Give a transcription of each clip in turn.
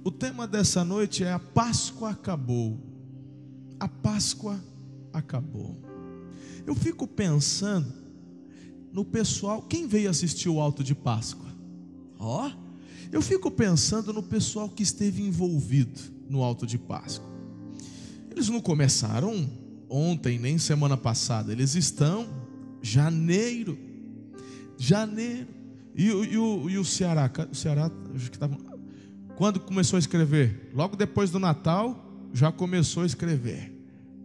O tema dessa noite é: a Páscoa acabou. A Páscoa acabou. Eu fico pensando no pessoal. Quem veio assistir o alto de Páscoa? Eu fico pensando no pessoal que esteve envolvido no alto de Páscoa. Eles não começaram ontem, nem semana passada. Eles estão janeiro. E o Ceará? O Ceará acho que estava. Quando começou a escrever? Logo depois do Natal, já começou a escrever,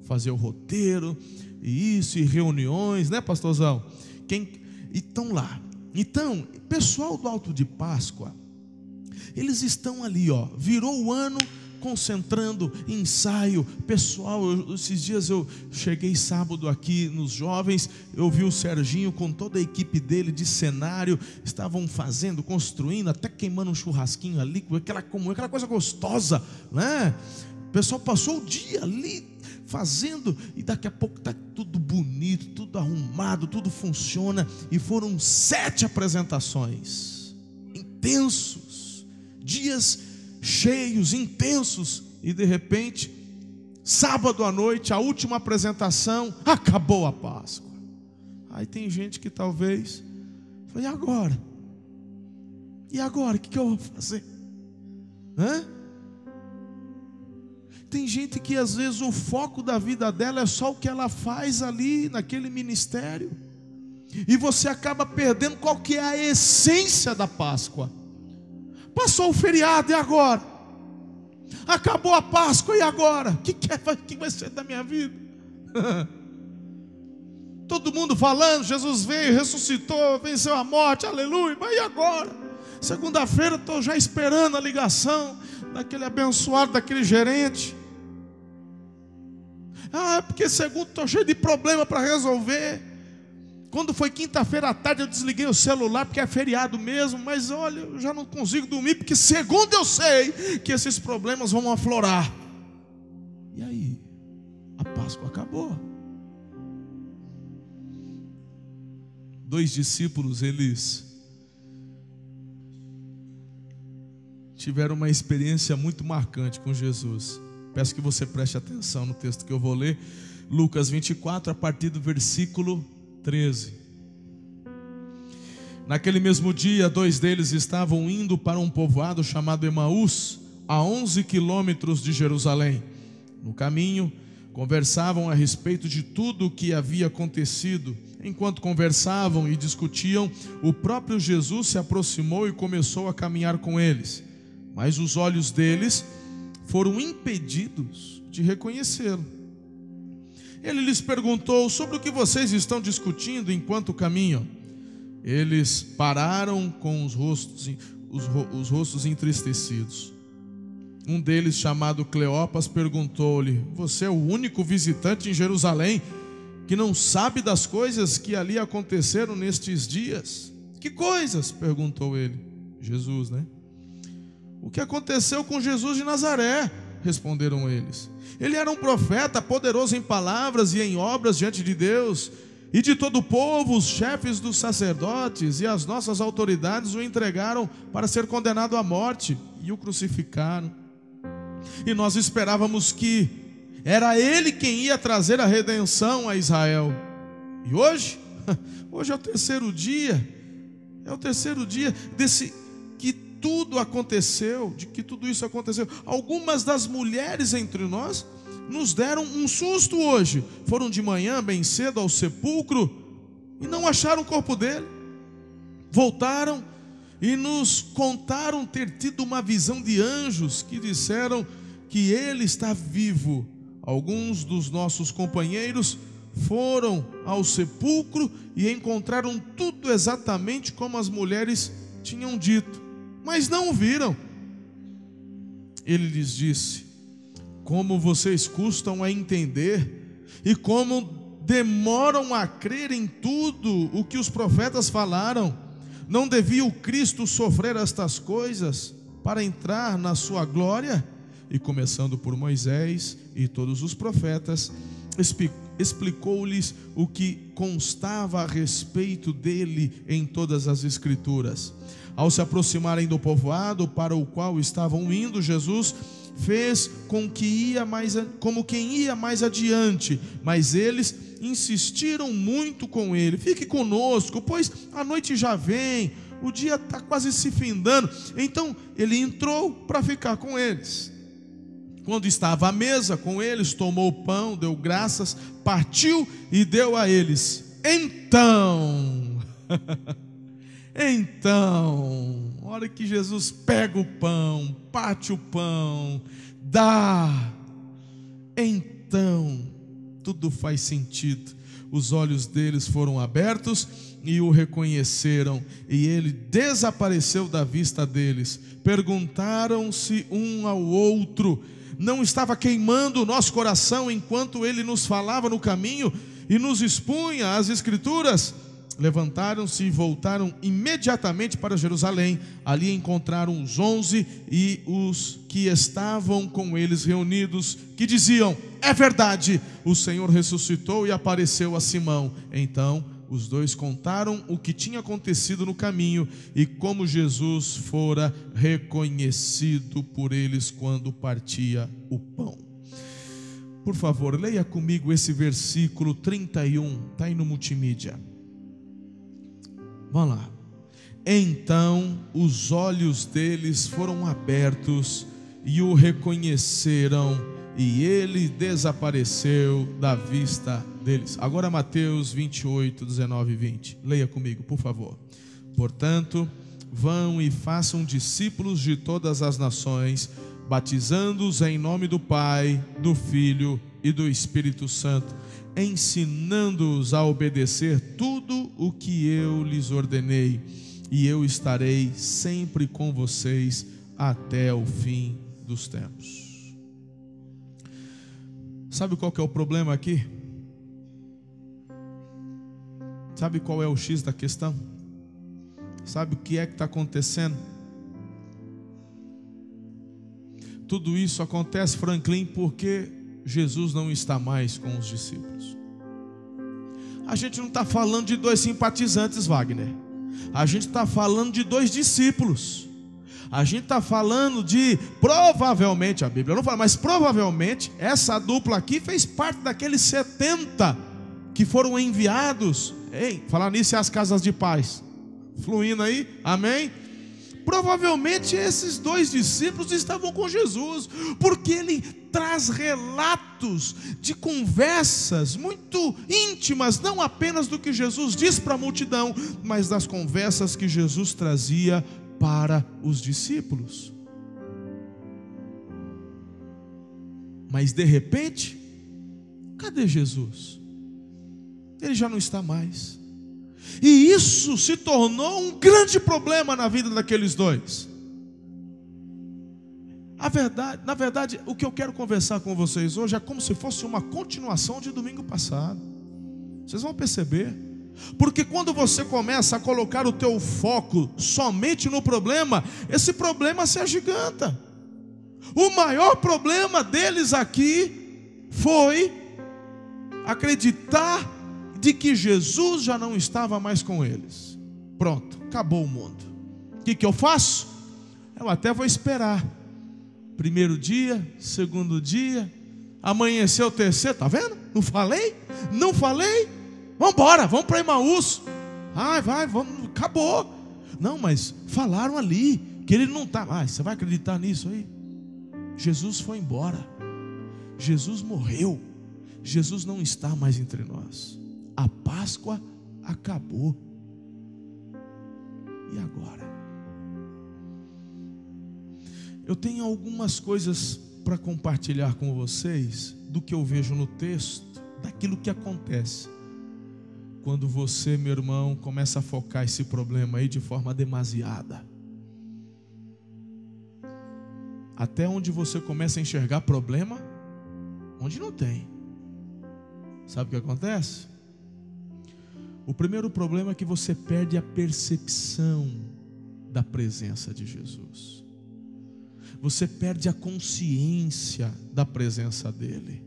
fazer o roteiro, e isso, e reuniões, né, pastorzão? Estão lá. Então, pessoal do alto de Páscoa, eles estão ali, virou o ano, concentrando, ensaio, pessoal. Esses dias eu cheguei sábado aqui nos jovens, eu vi o Serginho com toda a equipe dele de cenário, estavam fazendo, construindo, até queimando um churrasquinho ali, aquela coisa gostosa, né? O pessoal passou o dia ali fazendo, e daqui a pouco está tudo bonito, tudo arrumado, tudo funciona. E foram 7 apresentações, intensos, dias cheios, intensos, e de repente, sábado à noite, a última apresentação, acabou a Páscoa. Aí tem gente que talvez fala: e agora? E agora? O que eu vou fazer? Tem gente que às vezes o foco da vida dela é só o que ela faz ali naquele ministério, e você acaba perdendo qual que é a essência da Páscoa. Passou o feriado, e agora? Acabou a Páscoa, e agora? O que vai ser da minha vida? Todo mundo falando: Jesus veio, ressuscitou, venceu a morte, aleluia. Mas e agora? Segunda-feira estou já esperando a ligação daquele abençoado, daquele gerente. Porque segunda estou cheio de problema para resolver. Quando foi quinta-feira à tarde, eu desliguei o celular, porque é feriado mesmo. Mas olha, eu já não consigo dormir, porque segunda eu sei que esses problemas vão aflorar. E aí? A Páscoa acabou. 2 discípulos, eles tiveram uma experiência muito marcante com Jesus. Peço que você preste atenção no texto que eu vou ler. Lucas 24, a partir do versículo 13. Naquele mesmo dia, 2 deles estavam indo para um povoado chamado Emaús, a 11 quilômetros de Jerusalém. No caminho, conversavam a respeito de tudo o que havia acontecido. Enquanto conversavam e discutiam, o próprio Jesus se aproximou e começou a caminhar com eles. Mas os olhos deles foram impedidos de reconhecê-lo. Ele lhes perguntou: sobre o que vocês estão discutindo enquanto caminham? Eles pararam com os rostos entristecidos. Um deles, chamado Cleopas, perguntou-lhe: você é o único visitante em Jerusalém que não sabe das coisas que ali aconteceram nestes dias? Que coisas? Perguntou ele. Jesus, né? O que aconteceu com Jesus de Nazaré? Responderam eles. Ele era um profeta, poderoso em palavras e em obras diante de Deus e de todo o povo. Os chefes dos sacerdotes e as nossas autoridades o entregaram para ser condenado à morte e o crucificaram. E nós esperávamos que era ele quem ia trazer a redenção a Israel. E hoje é o terceiro dia. É o terceiro dia de que tudo isso aconteceu. Algumas das mulheres entre nós nos deram um susto hoje. Foram de manhã bem cedo ao sepulcro e não acharam o corpo dele. Voltaram e nos contaram ter tido uma visão de anjos que disseram que ele está vivo. Alguns dos nossos companheiros foram ao sepulcro e encontraram tudo exatamente como as mulheres tinham dito, mas não o viram. Ele lhes disse: como vocês custam a entender e como demoram a crer em tudo o que os profetas falaram. Não devia o Cristo sofrer estas coisas para entrar na sua glória? E começando por Moisés e todos os profetas, explicou-lhes o que constava a respeito dele em todas as Escrituras. Ao se aproximarem do povoado para o qual estavam indo, Jesus fez como quem ia mais adiante, mas eles insistiram muito com ele: fique conosco, pois a noite já vem, o dia está quase se findando. Então ele entrou para ficar com eles. Quando estava à mesa com eles, tomou o pão, deu graças, partiu e deu a eles. Então, a hora que Jesus pega o pão, parte o pão, dá, então tudo faz sentido. Os olhos deles foram abertos e o reconheceram, e ele desapareceu da vista deles. Perguntaram-se um ao outro: não estava queimando o nosso coração enquanto ele nos falava no caminho e nos expunha as Escrituras? Levantaram-se e voltaram imediatamente para Jerusalém. Ali encontraram os 11 e os que estavam com eles reunidos, que diziam: é verdade, o Senhor ressuscitou e apareceu a Simão. Então os dois contaram o que tinha acontecido no caminho e como Jesus fora reconhecido por eles quando partia o pão. Por favor, leia comigo esse versículo 31, está aí no multimídia. Vamos lá. Então os olhos deles foram abertos e o reconheceram, e ele desapareceu da vista deles. Agora Mateus 28, 19 e 20. Leia comigo, por favor. Portanto, vão e façam discípulos de todas as nações, batizando-os em nome do Pai, do Filho e do Espírito Santo, ensinando-os a obedecer tudo o que eu lhes ordenei, e eu estarei sempre com vocês até o fim dos tempos. Sabe qual que é o problema aqui? Sabe qual é o X da questão? Sabe o que é que está acontecendo? Tudo isso acontece, Franklin, porque Jesus não está mais com os discípulos. A gente não está falando de 2 simpatizantes, Wagner. A gente está falando de 2 discípulos. A gente está falando de, provavelmente, a Bíblia não fala, mas provavelmente essa dupla aqui fez parte daqueles 70 que foram enviados. Ei, falar nisso é as casas de paz fluindo aí, amém? Provavelmente esses 2 discípulos estavam com Jesus, porque ele traz relatos de conversas muito íntimas, não apenas do que Jesus diz para a multidão, mas das conversas que Jesus trazia para os discípulos. Mas de repente, cadê Jesus? Ele já não está mais. E isso se tornou um grande problema na vida daqueles 2. Na verdade, o que eu quero conversar com vocês hoje é como se fosse uma continuação de domingo passado. Vocês vão perceber. Porque quando você começa a colocar o teu foco somente no problema, esse problema se agiganta. O maior problema deles aqui foi acreditar de que Jesus já não estava mais com eles. Pronto, acabou o mundo. O que eu faço? Eu até vou esperar. 1º dia, 2º dia, amanheceu o 3º, tá vendo? Não falei? Vamos embora, vamos para Emaús. Vai, vamos, acabou. Não, mas falaram ali que ele não está. Você vai acreditar nisso aí? Jesus foi embora. Jesus morreu. Jesus não está mais entre nós. A Páscoa acabou. E agora? Eu tenho algumas coisas para compartilhar com vocês do que eu vejo no texto, daquilo que acontece quando você, meu irmão, começa a focar esse problema aí de forma demasiada. Até onde você começa a enxergar problema onde não tem. Sabe o que acontece? O primeiro problema é que você perde a percepção da presença de Jesus. Você perde a consciência da presença dele.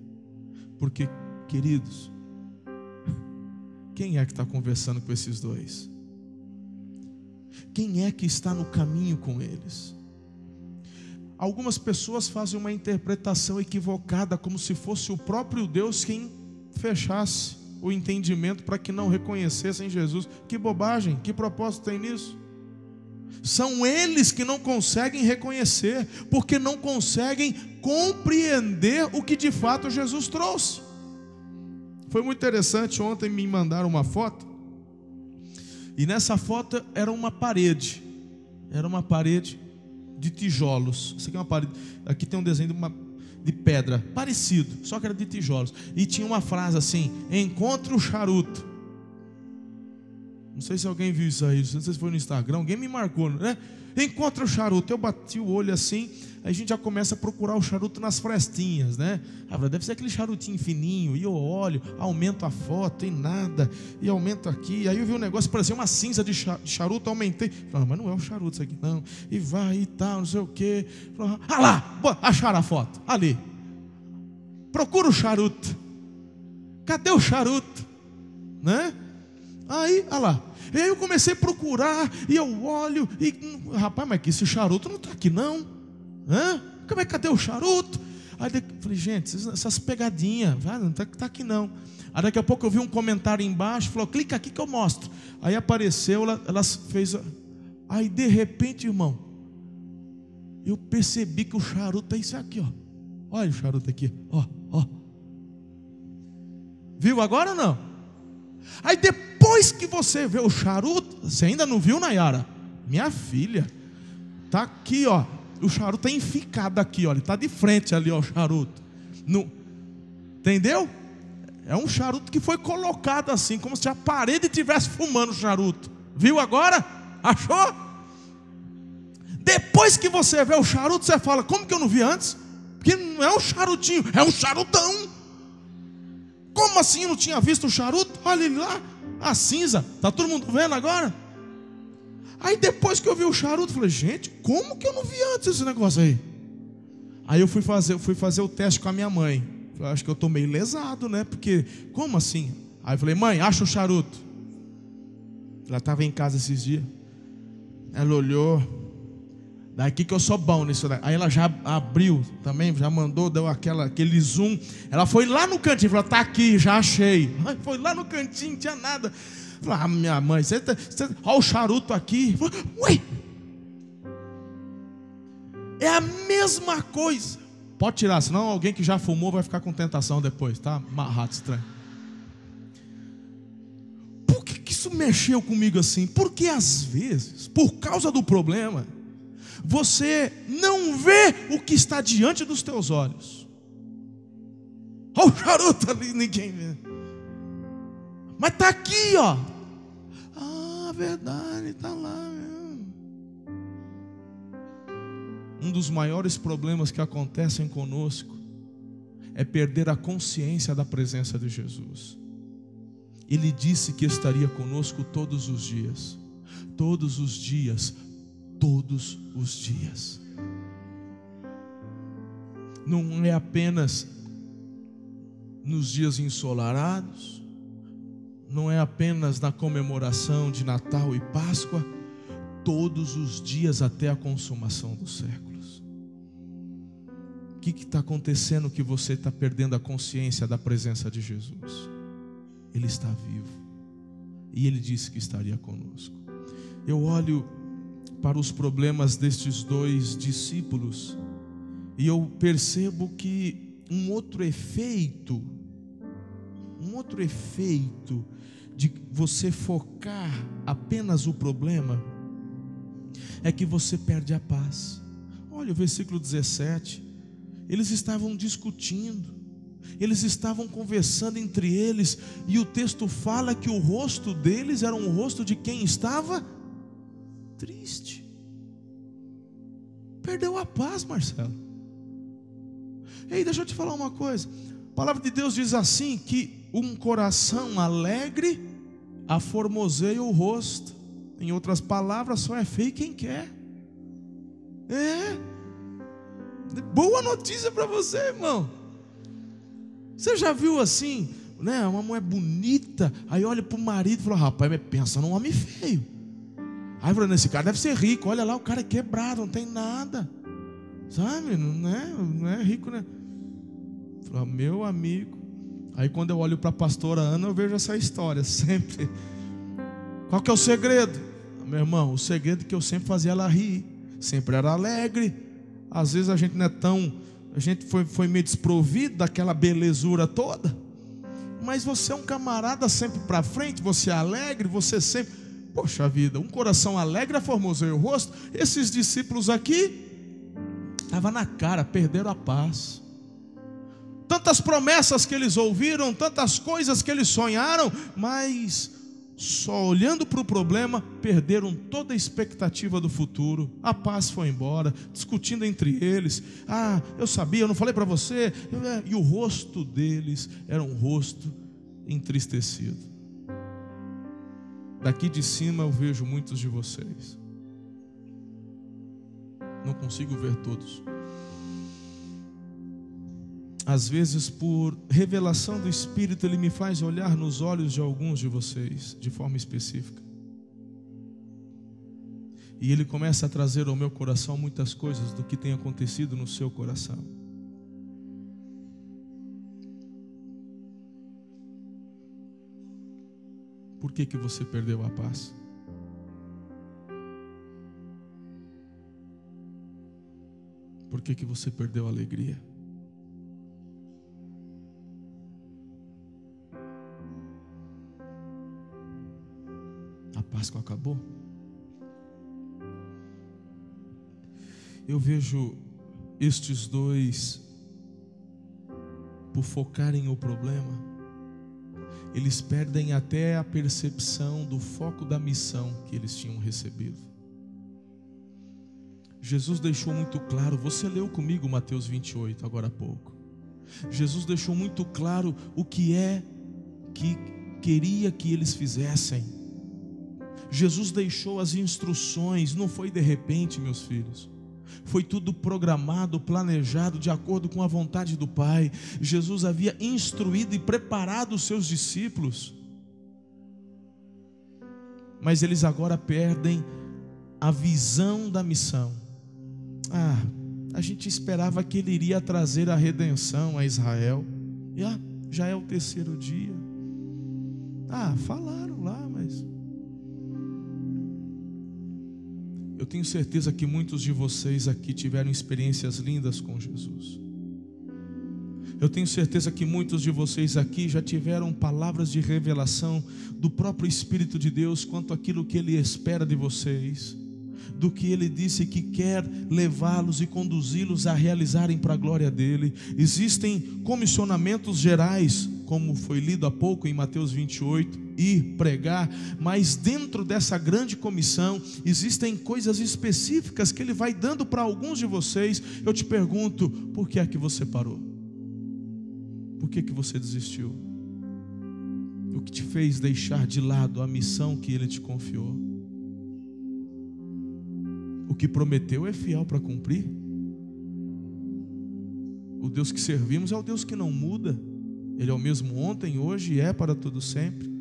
Porque, queridos, quem é que está conversando com esses 2? quem é que está no caminho com eles. Algumas pessoas fazem uma interpretação equivocada, como se fosse o próprio Deus quem fechasse o entendimento para que não reconhecessem Jesus. Que bobagem, que propósito tem nisso? São eles que não conseguem reconhecer, porque não conseguem compreender o que de fato Jesus trouxe. Foi muito interessante, ontem me mandaram uma foto, e nessa foto era uma parede de tijolos. Isso aqui é uma parede, aqui tem um desenho de pedra, parecido, só que era de tijolos, e tinha uma frase assim: encontre o charuto. Não sei se alguém viu isso aí, não sei se foi no Instagram, alguém me marcou, né? Encontra o charuto. Eu bati o olho assim, aí a gente já começa a procurar o charuto nas frestinhas, né? Deve ser aquele charutinho fininho. E eu olho, aumento a foto, e nada, e aumento aqui. Aí eu vi um negócio, parecia uma cinza de charuto, aumentei. Falei, mas não é o charuto isso aqui não. E vai e tal, não sei o quê. Falei, lá, acharam a foto, ali. Procura o charuto. Cadê o charuto? Né? Aí, olha lá. E aí eu comecei a procurar, e eu olho, e rapaz, mas que esse charuto não está aqui não. Cadê o charuto? Aí eu falei, gente, essas pegadinhas, não está aqui não. Aí daqui a pouco eu vi um comentário embaixo, falou, clica aqui que eu mostro. Aí apareceu, ela fez. Aí de repente, irmão, eu percebi que o charuto é isso aqui, ó. Olha o charuto aqui, ó. Viu agora ou não? Aí depois que você vê o charuto, você ainda não viu, Nayara? Minha filha, tá aqui, ó. O charuto é enficado aqui, ó. Ele tá de frente ali, ó, o charuto. Entendeu? É um charuto que foi colocado assim, como se a parede estivesse fumando o charuto. Viu agora? Achou? Depois que você vê o charuto, você fala, como que eu não vi antes? Porque não é um charutinho, é um charutão. Como assim eu não tinha visto o charuto? Olha ele lá, a cinza. Está todo mundo vendo agora? Aí depois que eu vi o charuto, falei, gente, como que eu não vi antes esse negócio aí? Aí eu fui fazer o teste com a minha mãe. Falei, acho que eu estou meio lesado, né? Porque, como assim? Aí eu falei, mãe, acha o charuto. Ela estava em casa esses dias. Ela olhou. Daqui que eu sou bom nisso daí. Aí ela já abriu também, já mandou, deu aquele zoom. Ela foi lá no cantinho, falou, tá aqui, já achei. Aí foi lá no cantinho, não tinha nada. Falei, minha mãe, olha o charuto aqui. Falei, ué, é a mesma coisa. Pode tirar, senão alguém que já fumou vai ficar com tentação depois, tá? Amarrado, estranho. Por que isso mexeu comigo assim? Porque às vezes, por causa do problema, você não vê o que está diante dos teus olhos. Olha o charuto ali, ninguém vê. Mas está aqui, ó. Verdade, está lá mesmo. Um dos maiores problemas que acontecem conosco é perder a consciência da presença de Jesus. Ele disse que estaria conosco todos os dias. Todos os dias. Todos os dias. Não é apenas nos dias ensolarados, não é apenas na comemoração de Natal e Páscoa, todos os dias até a consumação dos séculos. O que está acontecendo que você está perdendo a consciência da presença de Jesus? Ele está vivo e Ele disse que estaria conosco. Eu olho para os problemas destes dois discípulos e eu percebo que um outro efeito de você focar apenas o problema é que você perde a paz. Olha o versículo 17. Eles estavam discutindo, eles estavam conversando entre eles, e o texto fala que o rosto deles era um rosto de quem estava triste. Perdeu a paz, Marcelo. Ei, deixa eu te falar uma coisa. A palavra de Deus diz assim, que um coração alegre aformoseia o rosto. Em outras palavras, só é feio quem quer. Boa notícia para você, irmão. Você já viu assim, né? Uma mulher bonita, aí olha para o marido e fala, rapaz, mas pensa num homem feio. Aí falando, esse cara deve ser rico, olha lá, o cara é quebrado, não tem nada, sabe, não é rico, né? Falei, meu amigo. Aí quando eu olho para a pastora Ana, eu vejo essa história, sempre. Qual que é o segredo? Meu irmão, o segredo é que eu sempre fazia ela rir, sempre era alegre. Às vezes a gente não é tão, a gente foi meio desprovido daquela belezura toda, mas você é um camarada sempre para frente, você é alegre, você sempre, poxa vida, um coração alegre aformoseia o rosto. Esses discípulos aqui, estava na cara, perderam a paz. Tantas promessas que eles ouviram, tantas coisas que eles sonharam, mas só olhando para o problema, perderam toda a expectativa do futuro. A paz foi embora, discutindo entre eles. Ah, eu sabia, eu não falei para você. E o rosto deles era um rosto entristecido. Daqui de cima eu vejo muitos de vocês. Não consigo ver todos. Às vezes, por revelação do Espírito, Ele me faz olhar nos olhos de alguns de vocês, de forma específica. E Ele começa a trazer ao meu coração muitas coisas do que tem acontecido no seu coração. Por que você perdeu a paz? Por que você perdeu a alegria? A Páscoa acabou. Eu vejo estes dois, por focarem o problema, eles perdem até a percepção do foco da missão que eles tinham recebido. Jesus deixou muito claro, você leu comigo Mateus 28 agora há pouco. Jesus deixou muito claro o que é que queria que eles fizessem. Jesus deixou as instruções, não foi de repente, meus filhos. Foi tudo programado, planejado, de acordo com a vontade do Pai. Jesus havia instruído e preparado os seus discípulos. Mas eles agora perdem a visão da missão. A gente esperava que Ele iria trazer a redenção a Israel. E já é o 3º dia. Falaram lá, mas... Eu tenho certeza que muitos de vocês aqui tiveram experiências lindas com Jesus. Eu tenho certeza que muitos de vocês aqui já tiveram palavras de revelação do próprio Espírito de Deus quanto àquilo que Ele espera de vocês, do que Ele disse que quer levá-los e conduzi-los a realizarem para a glória dEle. Existem comissionamentos gerais, como foi lido há pouco em Mateus 28, ir pregar, mas dentro dessa grande comissão existem coisas específicas que Ele vai dando para alguns de vocês. Eu te pergunto, por que é que você parou? Por que você desistiu? O que te fez deixar de lado a missão que Ele te confiou? O que prometeu é fiel para cumprir. O Deus que servimos é o Deus que não muda. Ele é o mesmo ontem, hoje e é para todo sempre.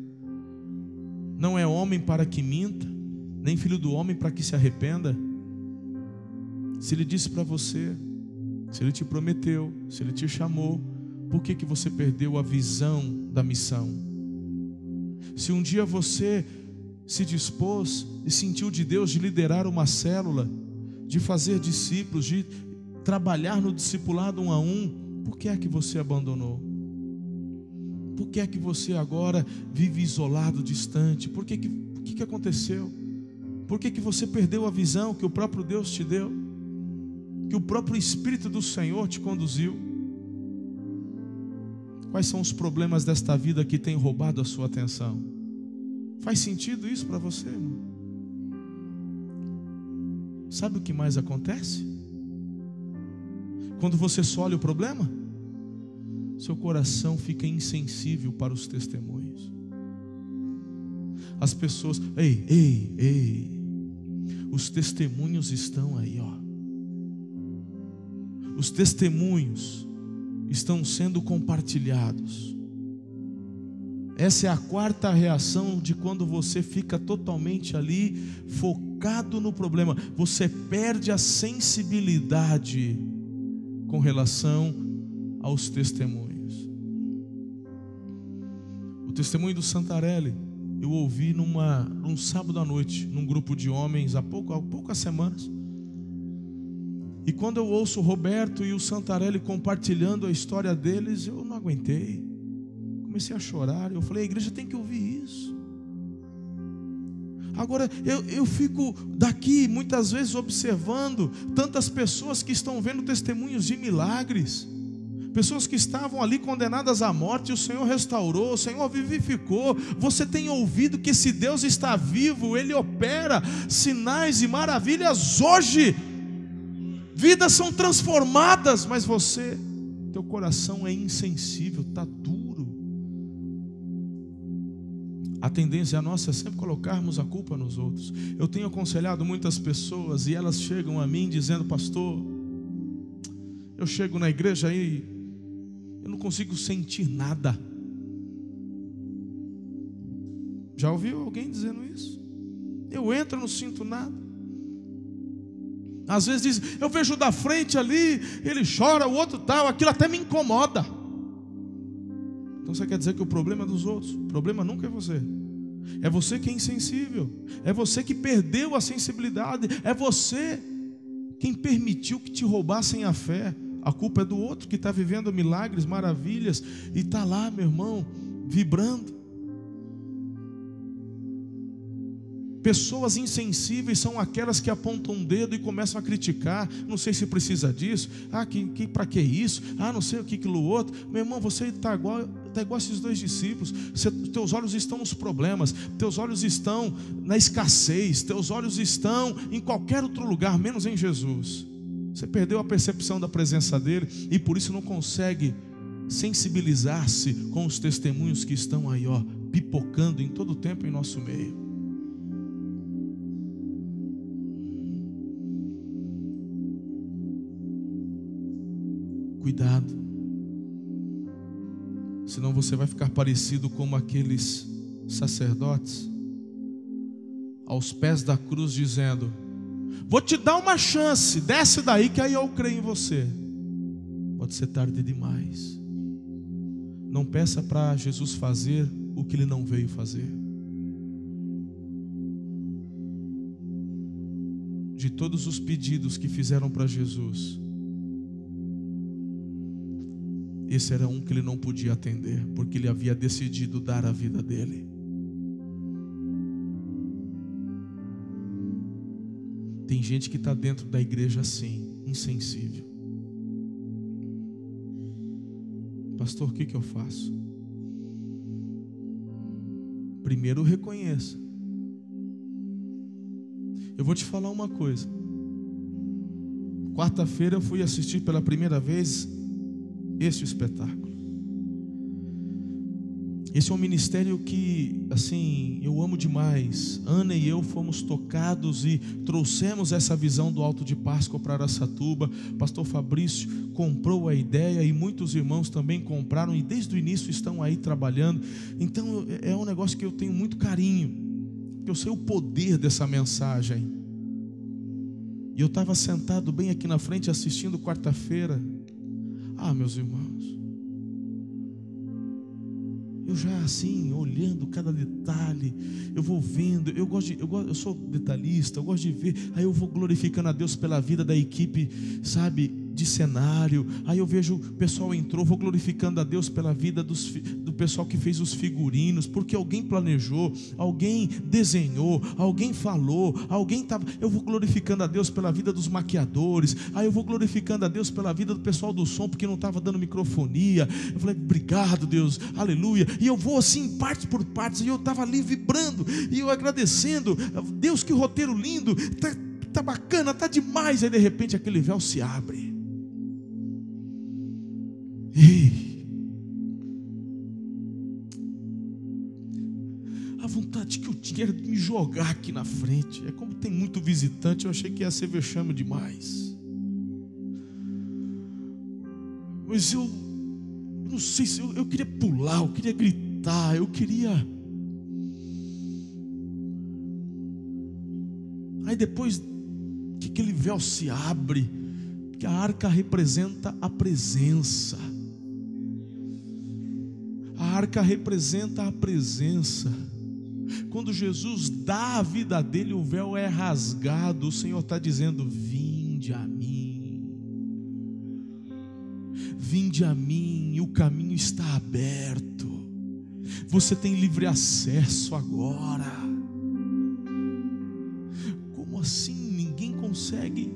Não é homem para que minta, nem filho do homem para que se arrependa. Se Ele disse para você, se Ele te prometeu, se Ele te chamou, por que você perdeu a visão da missão? Se um dia você se dispôs e sentiu de Deus de liderar uma célula, de fazer discípulos, de trabalhar no discipulado 1 a 1, por que é que você abandonou? Por que é que você agora vive isolado, distante? Por que aconteceu? Por que você perdeu a visão que o próprio Deus te deu? Que o próprio Espírito do Senhor te conduziu? Quais são os problemas desta vida que têm roubado a sua atenção? Faz sentido isso para você, irmão? Sabe o que mais acontece? Quando você só olha o problema, seu coração fica insensível para os testemunhos. As pessoas, ei, os testemunhos estão aí, ó. Os testemunhos estão sendo compartilhados. Essa é a 4ª reação de quando você fica totalmente ali focado focado no problema, você perde a sensibilidade com relação aos testemunhos. O testemunho do Santarelli eu ouvi num sábado à noite, num grupo de homens, há poucas semanas. E quando eu ouço o Roberto e o Santarelli compartilhando a história deles, eu não aguentei. Comecei a chorar. Eu falei, a igreja tem que ouvir isso. Agora, eu fico daqui muitas vezes observando tantas pessoas que estão vendo testemunhos de milagres. Pessoas que estavam ali condenadas à morte, o Senhor restaurou, o Senhor vivificou. Você tem ouvido que esse Deus está vivo, Ele opera sinais e maravilhas hoje. Vidas são transformadas, mas teu coração é insensível, está duro. A tendência nossa é sempre colocarmos a culpa nos outros. Eu tenho aconselhado muitas pessoas e elas chegam a mim dizendo, pastor, eu chego na igreja e eu não consigo sentir nada. Já ouviu alguém dizendo isso? Eu entro e não sinto nada. Às vezes diz, eu vejo da frente ali, ele chora, o outro tal, aquilo até me incomoda. Então você quer dizer que o problema é dos outros? O problema nunca é você. É você que é insensível. É você que perdeu a sensibilidade. É você quem permitiu que te roubassem a fé. A culpa é do outro que está vivendo milagres, maravilhas, e está lá, meu irmão, vibrando. Pessoas insensíveis são aquelas que apontam um dedo e começam a criticar. Não sei se precisa disso. Para que isso? Não sei o que aquilo outro. Meu irmão, você está igual a esses dois discípulos. Teus olhos estão nos problemas, teus olhos estão na escassez, teus olhos estão em qualquer outro lugar, menos em Jesus. Você perdeu a percepção da presença dele e por isso não consegue sensibilizar-se com os testemunhos que estão aí, pipocando em todo o tempo em nosso meio. Cuidado, senão você vai ficar parecido como aqueles sacerdotes aos pés da cruz dizendo, vou te dar uma chance, desce daí que aí eu creio em você. Pode ser tarde demais. Não peça para Jesus fazer o que Ele não veio fazer. De todos os pedidos que fizeram para Jesus, esse era um que ele não podia atender, porque ele havia decidido dar a vida dele. Tem gente que está dentro da igreja assim, insensível. Pastor, o que eu faço? Primeiro reconheça. Eu vou te falar uma coisa. Quarta-feira eu fui assistir pela primeira vez este espetáculo. Esse é um ministério que, assim, eu amo demais. Ana e eu fomos tocados e trouxemos essa visão do Alto de Páscoa para Araçatuba. Pastor Fabrício comprou a ideia e muitos irmãos também compraram e desde o início estão aí trabalhando. Então é um negócio que eu tenho muito carinho, porque eu sei o poder dessa mensagem. E eu estava sentado bem aqui na frente assistindo quarta-feira. Meus irmãos, eu já assim, olhando cada detalhe, eu vou vendo, eu sou detalhista, eu gosto de ver, aí eu vou glorificando a Deus pela vida da equipe, sabe, de cenário, aí eu vejo o pessoal entrou, vou glorificando a Deus pela vida do pessoal que fez os figurinos, porque alguém planejou, alguém desenhou, alguém falou, eu vou glorificando a Deus pela vida dos maquiadores, aí eu vou glorificando a Deus pela vida do pessoal do som, porque não estava dando microfonia, eu falei, obrigado Deus, aleluia, e eu vou assim, parte por partes, e eu estava ali vibrando, e eu agradecendo, Deus, que roteiro lindo, tá bacana, tá demais, aí de repente aquele véu se abre. Ei, a vontade que eu tinha era de me jogar aqui na frente. É como tem muito visitante, eu achei que ia ser vexame demais. Mas eu não sei se eu queria pular, eu queria gritar, eu queria. Aí de depois que aquele véu se abre, que a arca representa a presença. A arca representa a presença. Quando Jesus dá a vida dele, o véu é rasgado. O Senhor está dizendo: vinde a mim, vinde a mim, e o caminho está aberto. Você tem livre acesso agora. Como assim? Ninguém consegue.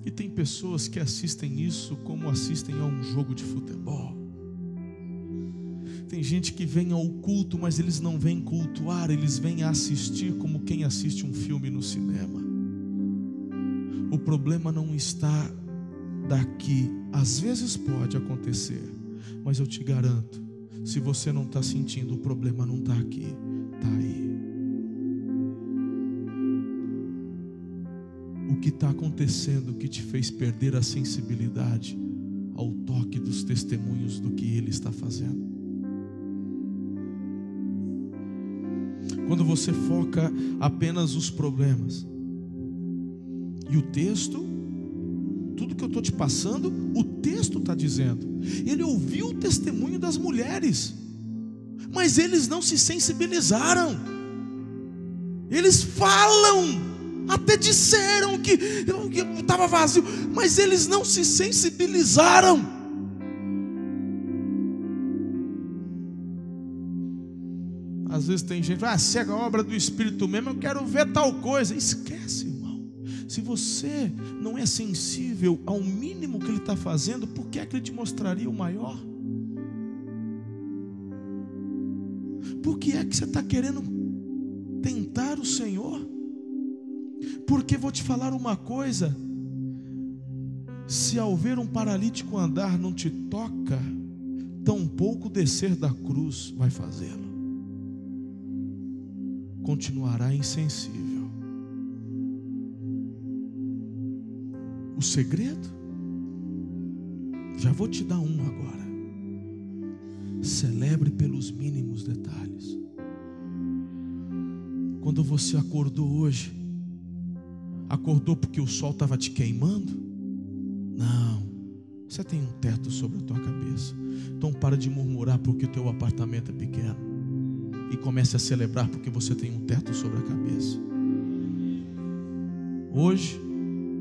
E tem pessoas que assistem isso como assistem a um jogo de futebol. Tem gente que vem ao culto, mas eles não vêm cultuar, eles vêm assistir como quem assiste um filme no cinema. O problema não está daqui. Às vezes pode acontecer, mas eu te garanto, se você não está sentindo, o problema não está aqui, está aí. O que está acontecendo que te fez perder a sensibilidade ao toque dos testemunhos do que Ele está fazendo? Quando você foca apenas os problemas, e o texto, tudo que eu estou te passando, o texto está dizendo. Ele ouviu o testemunho das mulheres, mas eles não se sensibilizaram. Eles falam, até disseram que estava vazio, mas eles não se sensibilizaram. Às vezes tem gente, cega a obra do Espírito mesmo, eu quero ver tal coisa. Esquece, irmão. Se você não é sensível ao mínimo que Ele está fazendo, por que é que Ele te mostraria o maior? Por que é que você está querendo tentar o Senhor? Porque vou te falar uma coisa: se ao ver um paralítico andar não te toca, tampouco descer da cruz vai fazê-lo. Continuará insensível. O segredo, já vou te dar um agora. Celebre pelos mínimos detalhes. Quando você acordou hoje, acordou porque o sol estava te queimando? Não, você tem um teto sobre a tua cabeça. Então para de murmurar porque o teu apartamento é pequeno, e comece a celebrar porque você tem um teto sobre a cabeça. Hoje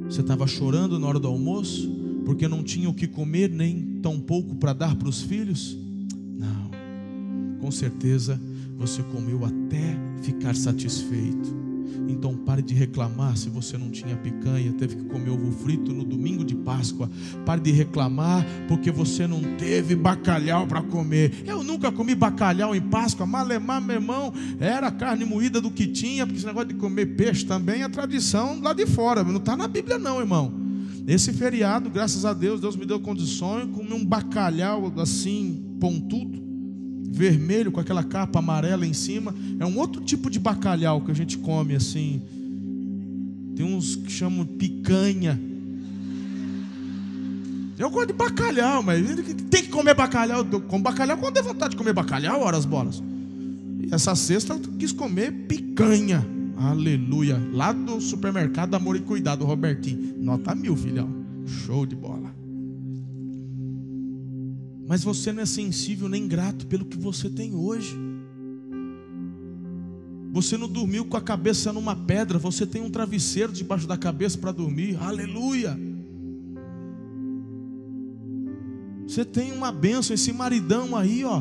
você estava chorando na hora do almoço porque não tinha o que comer, nem tampouco para dar para os filhos? Não, com certeza você comeu até ficar satisfeito. Então pare de reclamar se você não tinha picanha, teve que comer ovo frito no domingo de Páscoa. Pare de reclamar porque você não teve bacalhau para comer. Eu nunca comi bacalhau em Páscoa. Malemar, meu irmão, era carne moída do que tinha, porque esse negócio de comer peixe também é tradição lá de fora, não está na Bíblia não, irmão. Esse feriado, graças a Deus, Deus me deu condições de comer um bacalhau assim, pontudo, vermelho, com aquela capa amarela em cima. É um outro tipo de bacalhau que a gente come assim. Tem uns que chamam picanha. Eu gosto de bacalhau, mas tem que comer bacalhau. Eu como bacalhau quando tem vontade de comer bacalhau, ora as bolas. E essa sexta eu quis comer picanha. Aleluia. Lá do supermercado Amor e Cuidado, Robertinho. Nota 1000, filhão. Show de bola. Mas você não é sensível nem grato pelo que você tem hoje. Você não dormiu com a cabeça numa pedra. Você tem um travesseiro debaixo da cabeça para dormir. Aleluia. Você tem uma bênção, esse maridão aí, ó.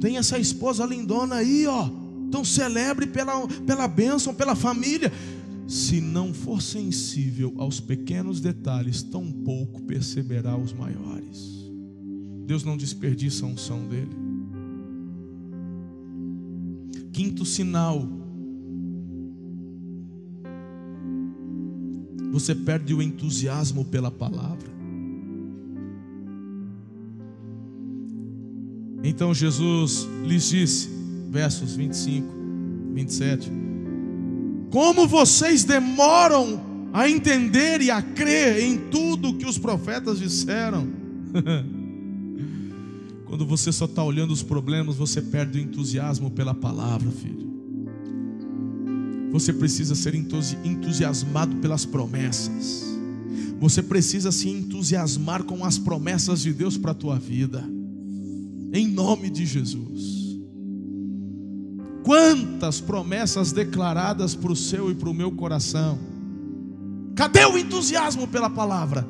Tem essa esposa lindona aí, ó. Então celebre pela bênção, pela família. Se não for sensível aos pequenos detalhes, tampouco perceberá os maiores. Deus não desperdiça a unção dele. Quinto sinal: você perde o entusiasmo pela palavra. Então Jesus lhes disse, versos 25, 27: como vocês demoram a entender e a crer em tudo que os profetas disseram. Quando você só está olhando os problemas, você perde o entusiasmo pela palavra, filho. Você precisa ser entusiasmado pelas promessas. Você precisa se entusiasmar com as promessas de Deus para a tua vida, em nome de Jesus. Quantas promessas declaradas para o seu e para o meu coração. Cadê o entusiasmo pela palavra?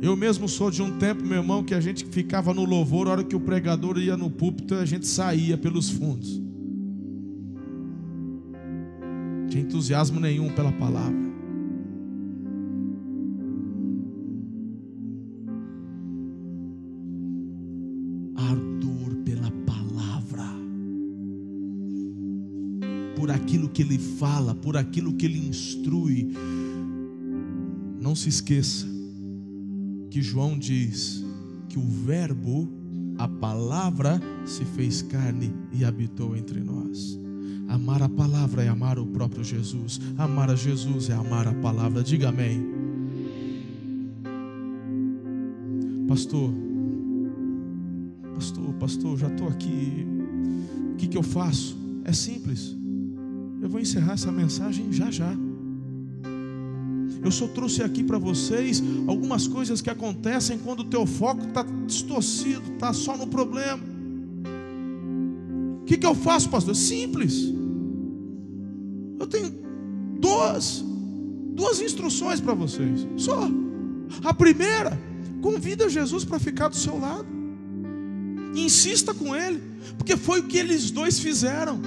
Eu mesmo sou de um tempo, meu irmão, que a gente ficava no louvor, a hora que o pregador ia no púlpito, a gente saía pelos fundos. Não tinha entusiasmo nenhum pela palavra. Ardor pela palavra, por aquilo que Ele fala, por aquilo que Ele instrui. Não se esqueça que João diz que o verbo, a palavra, se fez carne e habitou entre nós. Amar a palavra é amar o próprio Jesus. Amar a Jesus é amar a palavra. Diga amém. Pastor, já estou aqui. O que eu faço? É simples. Eu vou encerrar essa mensagem já. Eu só trouxe aqui para vocês algumas coisas que acontecem quando o teu foco está distorcido, está só no problema. O que eu faço, pastor? Simples. Eu tenho duas instruções para vocês. Só. A primeira, convida Jesus para ficar do seu lado. Insista com Ele, porque foi o que eles dois fizeram.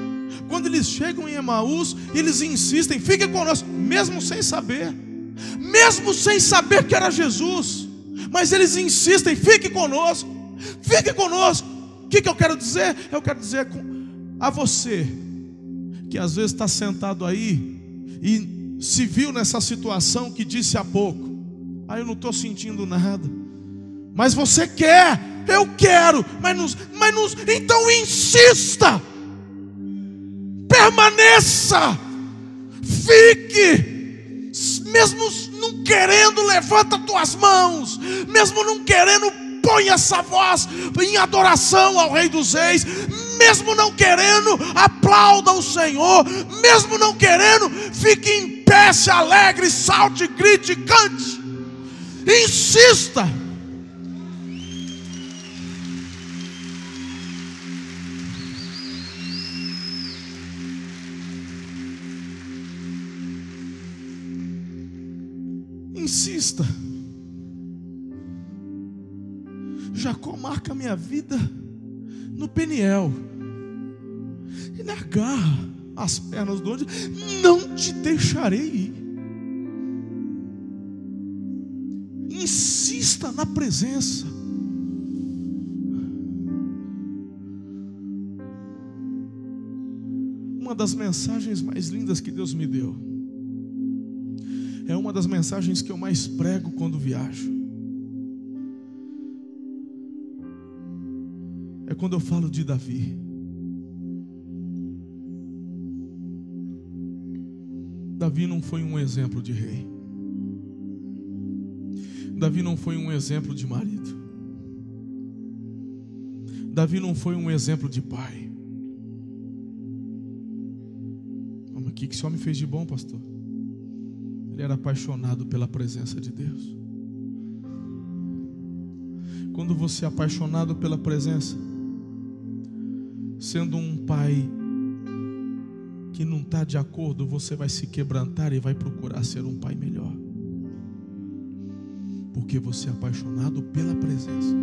Quando eles chegam em Emaús, eles insistem, fique conosco, mesmo sem saber que era Jesus, mas eles insistem, fique conosco. O que eu quero dizer? Eu quero dizer a você, que às vezes está sentado aí, e se viu nessa situação que disse há pouco, eu não estou sentindo nada, mas você quer, eu quero, então insista, permaneça, fique, mesmo não querendo, levanta tuas mãos, mesmo não querendo, põe essa voz em adoração ao Rei dos Reis, mesmo não querendo, aplauda o Senhor, mesmo não querendo, fique em pé, se alegre, salte, grite, cante, insista. Insista. Jacó marca a minha vida no Peniel, e na garra as pernas do anjo, não te deixarei ir. Insista na presença. Uma das mensagens mais lindas que Deus me deu, é uma das mensagens que eu mais prego quando viajo. É quando eu falo de Davi. Davi não foi um exemplo de rei. Davi não foi um exemplo de marido. Davi não foi um exemplo de pai. O que esse homem fez de bom, pastor? Ele era apaixonado pela presença de Deus. Quando você é apaixonado pela presença, sendo um pai que não está de acordo, você vai se quebrantar e vai procurar ser um pai melhor, porque você é apaixonado pela presença.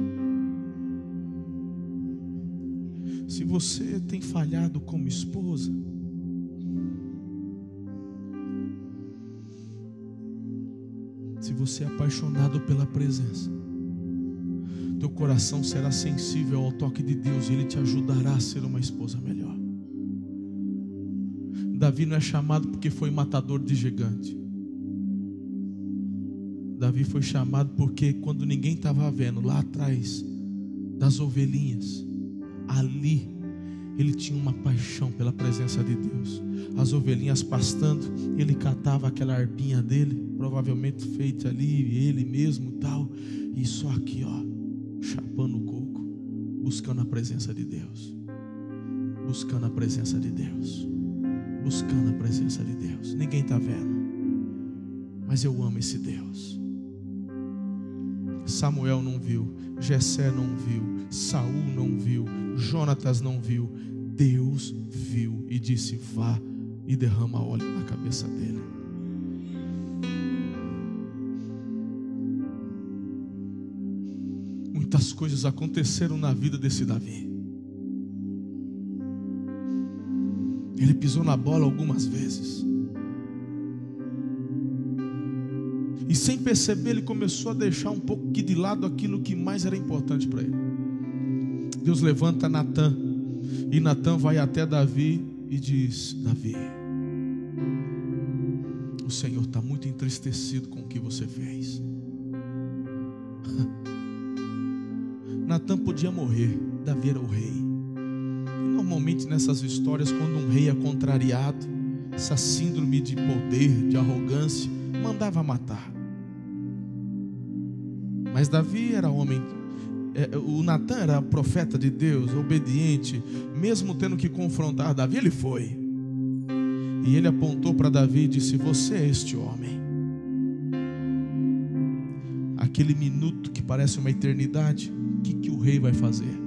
Se você tem falhado como esposa, se você é apaixonado pela presença, teu coração será sensível ao toque de Deus e Ele te ajudará a ser uma esposa melhor. Davi não é chamado porque foi matador de gigante. Davi foi chamado porque quando ninguém estava vendo, lá atrás das ovelhinhas, ali ele tinha uma paixão pela presença de Deus. As ovelhinhas pastando, ele catava aquela arpinha dele, provavelmente feita ali, ele mesmo tal, e só aqui chapando o coco, buscando a presença de Deus, buscando a presença de Deus, buscando a presença de Deus. Ninguém está vendo, mas eu amo esse Deus. Samuel não viu, Jessé não viu, Saul não viu, Jonatas não viu. Deus viu e disse: vá e derrama óleo na cabeça dele. Muitas coisas aconteceram na vida desse Davi. Ele pisou na bola algumas vezes, e sem perceber ele começou a deixar um pouco de lado aquilo que mais era importante para ele. Deus levanta Natã, e Natã vai até Davi e diz: Davi, o Senhor está muito entristecido com o que você fez. Natã podia morrer, Davi era o rei. E normalmente nessas histórias, quando um rei é contrariado, essa síndrome de poder, de arrogância, mandava matar. Mas Davi era homem, o Natã era profeta de Deus, obediente. Mesmo tendo que confrontar Davi, ele foi. E ele apontou para Davi e disse: você é este homem. Aquele minuto que parece uma eternidade, o que o rei vai fazer?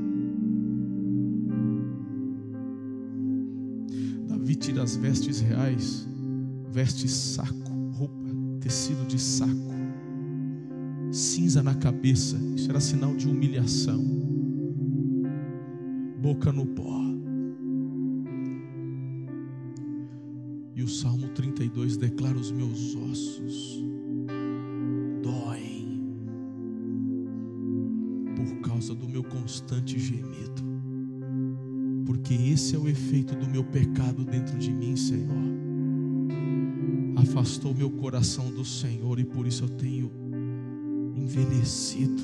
Davi tira as vestes reais, veste saco, roupa, tecido de saco, cinza na cabeça. Isso era sinal de humilhação. Boca no pó. E o Salmo 32 declara: os meus ossos doem por causa do meu constante gemido, porque esse é o efeito do meu pecado dentro de mim, Senhor. Afastou meu coração do Senhor, e por isso eu tenho envelhecido.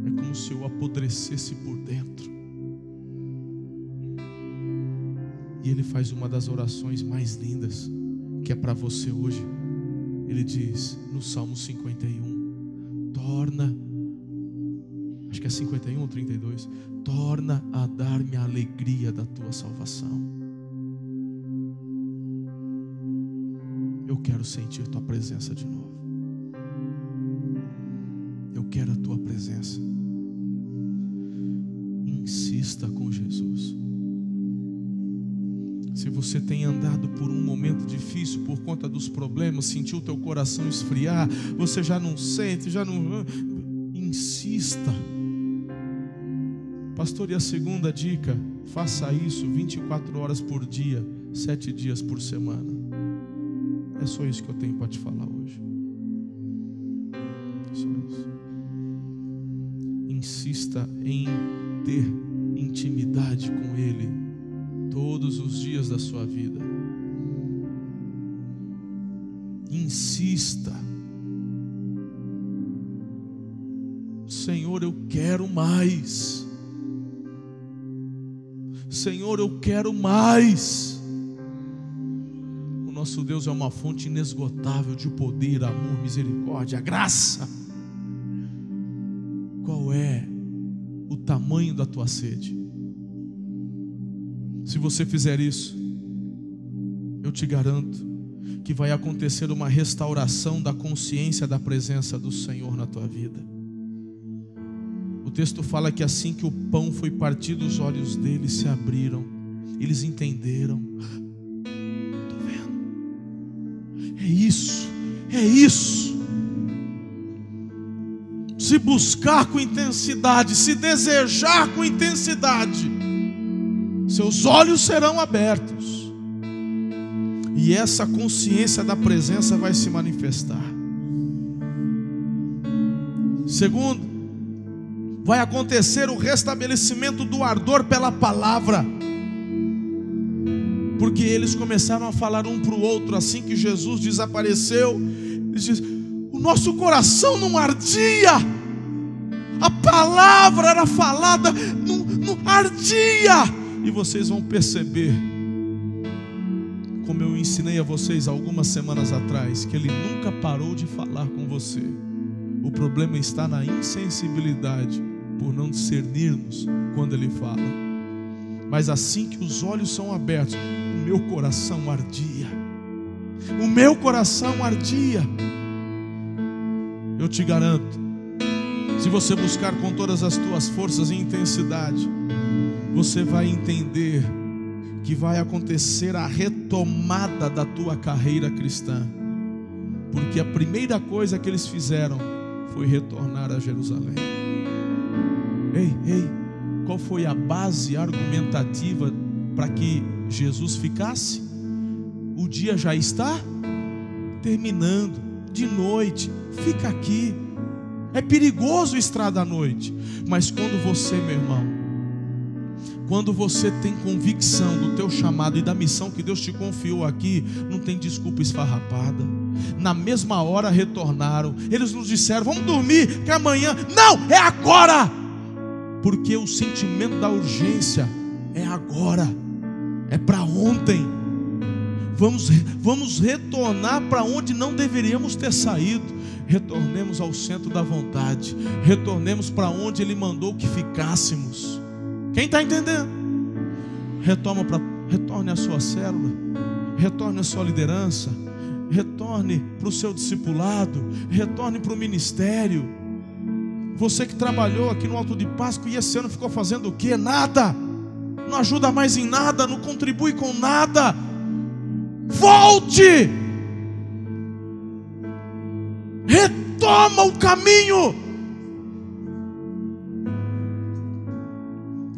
É como se eu apodrecesse por dentro. E ele faz uma das orações mais lindas, que é para você hoje. Ele diz no Salmo 51, torna, acho que é 51 ou 32, torna a dar-me a alegria da tua salvação. Eu quero sentir tua presença de novo. Eu quero a tua presença. Insista com Jesus. Se você tem andado por um momento difícil por conta dos problemas, sentiu o teu coração esfriar, você já não sente, já não... Insista. Pastor, e a segunda dica? Faça isso 24 horas por dia, 7 dias por semana. É só isso que eu tenho para te falar hoje. Só isso. Insista em ter intimidade com Ele todos os dias da sua vida. Insista. Senhor, eu quero mais. Senhor, eu quero mais. O nosso Deus é uma fonte inesgotável de poder, amor, misericórdia, graça. Qual é o tamanho da tua sede? Se você fizer isso, eu te garanto que vai acontecer uma restauração da consciência da presença do Senhor na tua vida. O texto fala que assim que o pão foi partido, os olhos deles se abriram, eles entenderam. Estou vendo. É isso, é isso. Se buscar com intensidade, se desejar com intensidade, seus olhos serão abertos, e essa consciência da presença vai se manifestar. Segundo, vai acontecer o restabelecimento do ardor pela palavra, porque eles começaram a falar um para o outro assim que Jesus desapareceu. Eles dizem: o nosso coração não ardia, a palavra era falada, não ardia. E vocês vão perceber, como eu ensinei a vocês algumas semanas atrás, que Ele nunca parou de falar com você. O problema está na insensibilidade, por não discernirmos quando Ele fala. Mas assim que os olhos são abertos, o meu coração ardia. O meu coração ardia. Eu te garanto, se você buscar com todas as tuas forças e intensidade, você vai entender que vai acontecer a retomada da tua carreira cristã. Porque a primeira coisa que eles fizeram foi retornar a Jerusalém. Ei, qual foi a base argumentativa para que Jesus ficasse? O dia já está terminando, de noite, fica aqui. É perigoso estrada à noite, mas quando você, meu irmão, quando você tem convicção do teu chamado e da missão que Deus te confiou aqui, não tem desculpa esfarrapada. Na mesma hora retornaram. Eles nos disseram: vamos dormir, que amanhã. Não, é agora. Porque o sentimento da urgência é agora, é para ontem. Vamos retornar para onde não deveríamos ter saído. Retornemos ao centro da vontade. Retornemos para onde Ele mandou que ficássemos. Quem está entendendo? Retorne à sua célula. Retorne à sua liderança. Retorne para o seu discipulado. Retorne para o ministério. Você que trabalhou aqui no Alto de Páscoa e esse ano ficou fazendo o quê? Nada. Não ajuda mais em nada, não contribui com nada. Volte. Retoma o caminho.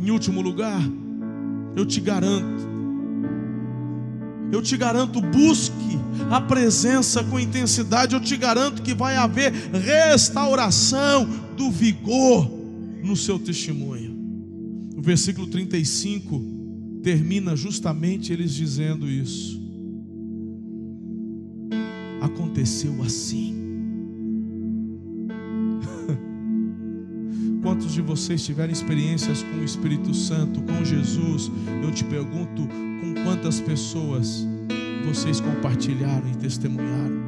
Em último lugar, eu te garanto, busque a presença com intensidade. Eu te garanto que vai haver restauração do vigor no seu testemunho. O versículo 35 termina justamente eles dizendo isso. Aconteceu assim. Quantos de vocês tiveram experiências com o Espírito Santo, com Jesus? Eu te pergunto, com quantas pessoas vocês compartilharam e testemunharam?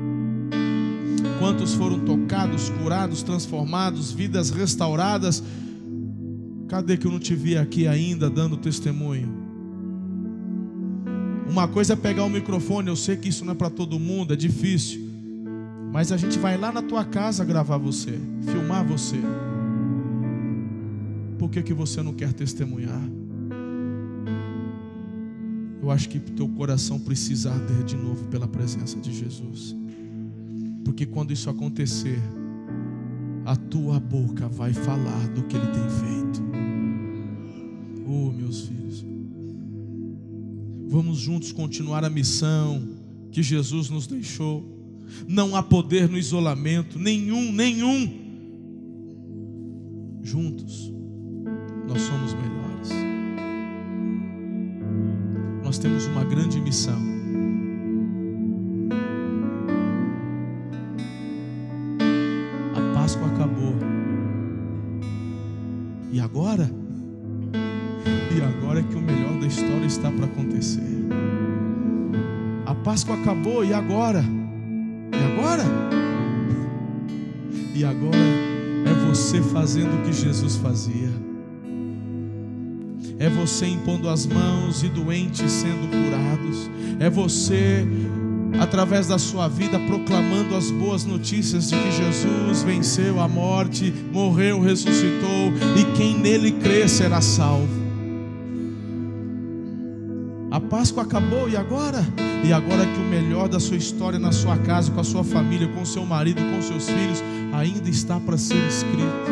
Quantos foram tocados, curados, transformados, vidas restauradas? Cadê que eu não te vi aqui ainda dando testemunho? Uma coisa é pegar o microfone, eu sei que isso não é para todo mundo, é difícil, mas a gente vai lá na tua casa gravar você, filmar você. Por que você não quer testemunhar? Eu acho que teu coração precisa arder de novo pela presença de Jesus. Porque quando isso acontecer, a tua boca vai falar do que Ele tem feito. Oh, meus filhos, vamos juntos continuar a missão que Jesus nos deixou. Não há poder no isolamento, nenhum. Juntos nós somos melhores. Nós temos uma grande missão. A Páscoa acabou. E agora? E agora é que o melhor da história está para acontecer. A Páscoa acabou, e agora? E agora? E agora é você fazendo o que Jesus fazia. É você impondo as mãos e doentes sendo curados. É você, através da sua vida, proclamando as boas notícias de que Jesus venceu a morte, morreu, ressuscitou, e quem nele crê será salvo. A Páscoa acabou, e agora? E agora que o melhor da sua história na sua casa, com a sua família, com o seu marido, com os seus filhos, ainda está para ser escrito.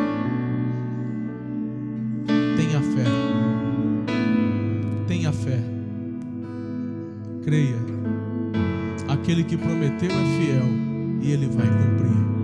Tenha fé. Tenha fé. Creia. Aquele que prometeu é fiel, e Ele vai cumprir.